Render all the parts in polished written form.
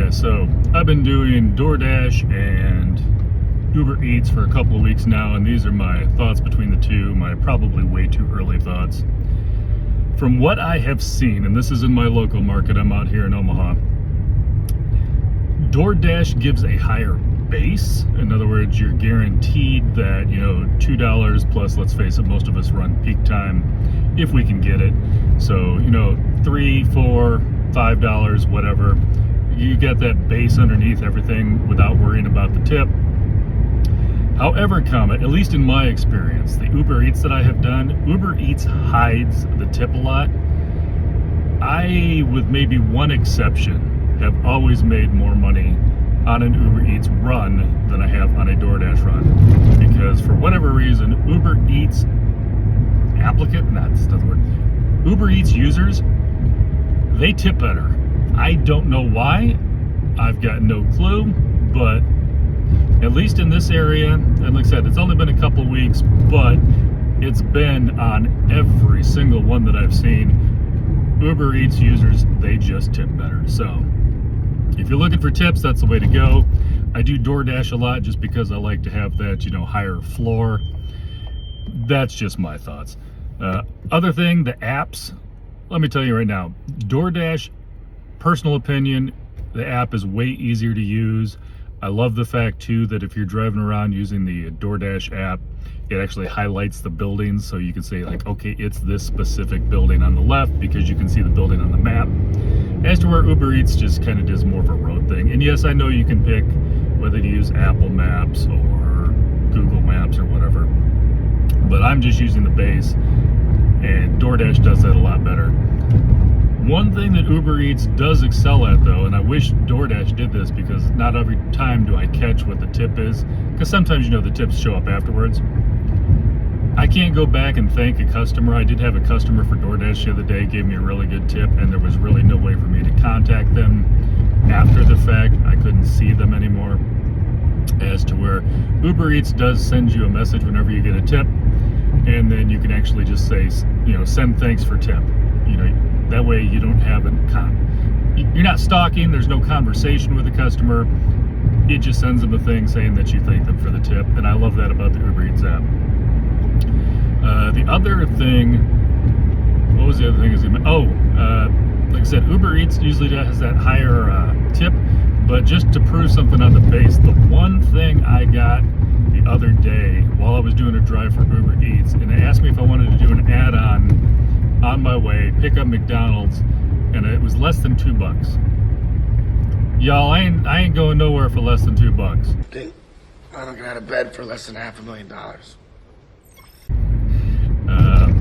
Yeah, so I've been doing DoorDash and UberEats for a couple of weeks now, and these are my thoughts between the two, my probably way too early thoughts. From what I have seen, and this is in my local market, I'm out here in Omaha, DoorDash gives a higher base. In other words, you're guaranteed that, $2 plus, let's face it, most of us run peak time if we can get it. So, $3, $4, $5, whatever. You get that base underneath everything without worrying about the tip. However, at least in my experience, the Uber Eats that I have done, Uber Eats hides the tip a lot. I, with maybe one exception, have always made more money on an Uber Eats run than I have on a DoorDash run. Because for whatever reason, Uber Eats Uber Eats users, they tip better. I don't know why. I've got no clue, but at least in this area, and like I said, it's only been a couple weeks, but it's been on every single one that I've seen. Uber Eats users, they just tip better. So if you're looking for tips, that's the way to go. I do DoorDash a lot just because I like to have that, higher floor. That's just my thoughts. Other thing, the apps, let me tell you right now, DoorDash, personal opinion, the app is way easier to use. I love the fact too that if you're driving around using the DoorDash app, it actually highlights the buildings, so you can say like, okay, it's this specific building on the left because you can see the building on the map. As to where Uber Eats just kind of does more of a road thing. And yes, I know you can pick whether to use Apple Maps or Google Maps or whatever, but I'm just using the base, and DoorDash does that a lot better. One thing that Uber Eats does excel at though, and I wish DoorDash did this because not every time do I catch what the tip is, because sometimes the tips show up afterwards. I can't go back and thank a customer. I did have a customer for DoorDash the other day, gave me a really good tip, and there was really no way for me to contact them after the fact. I couldn't see them anymore. As to where Uber Eats does send you a message whenever you get a tip, and then you can actually just say, send thanks for tip. That way you don't have you're not stalking, there's no conversation with the customer. It just sends them a thing saying that you thank them for the tip, and I love that about the Uber Eats app. The other thing, what was the other thing? Like I said, Uber Eats usually has that higher tip, but just to prove something on the base, the one thing I got the other day while I was doing a drive for Uber Eats, and they asked me if I wanted to do an add-on on my way, pick up McDonald's, and it was less than $2. Y'all, I ain't going nowhere for less than $2. I don't get out of bed for less than $500,000.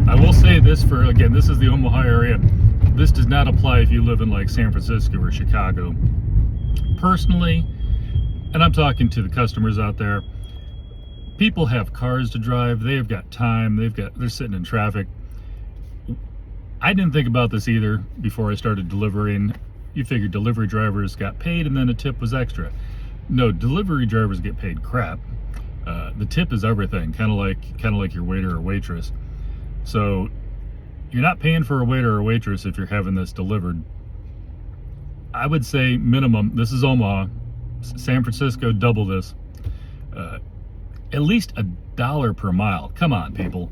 I will say this this is the Omaha area. This does not apply if you live in like San Francisco or Chicago. Personally, and I'm talking to the customers out there, people have cars to drive, they've got time, they're sitting in traffic. I didn't think about this either before I started delivering. You figure delivery drivers got paid and then a tip was extra. No, delivery drivers get paid crap. The tip is everything, kind of like your waiter or waitress. So you're not paying for a waiter or waitress if you're having this delivered. I would say minimum, this is Omaha, San Francisco, double this. At least $1 per mile. Come on, people.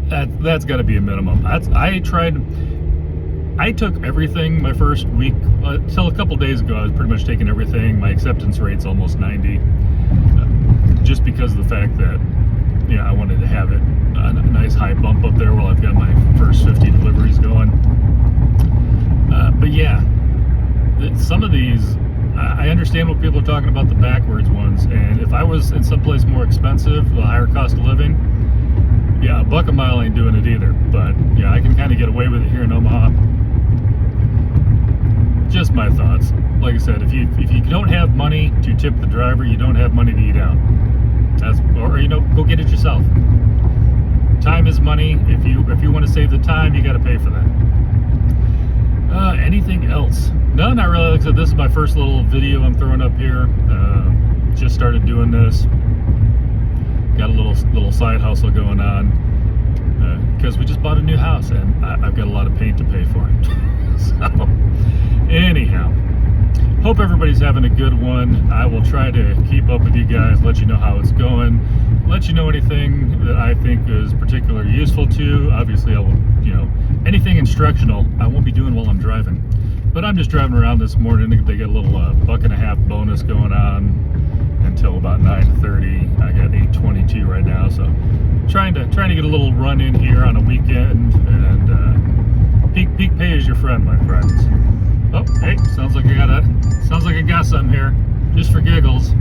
That's got to be a minimum. I took everything my first week, till a couple days ago, I was pretty much taking everything. My acceptance rate's almost 90, just because of the fact that, I wanted to have it a nice high bump up there while I've got my first 50 deliveries going. But yeah, some of these, I understand what people are talking about, the backwards ones, and if I was in someplace more expensive, the higher cost of living, yeah, $1 a mile ain't doing it either. But yeah, I can kind of get away with it here in Omaha. Just my thoughts. Like I said, if you don't have money to tip the driver, you don't have money to eat out. Go get it yourself. Time is money. If you want to save the time, you got to pay for that. Anything else? No, not really. Like I said, this is my first little video I'm throwing up here. Just started doing this. Got a little side hustle going on because we just bought a new house and I've got a lot of paint to pay for. So anyhow, Hope everybody's having a good one. I will try to keep up with you guys, let you know how it's going, let you know anything that I think is particularly useful to you. Obviously, I will, anything instructional, I won't be doing while I'm driving. But I'm just driving around this morning. They get a little $1.50 bonus going on until about 9:30. I got 8:22 right now, so trying to get a little run in here on a weekend, and peak pay is your friend, my friends. Oh, hey, sounds like I got something here, just for giggles.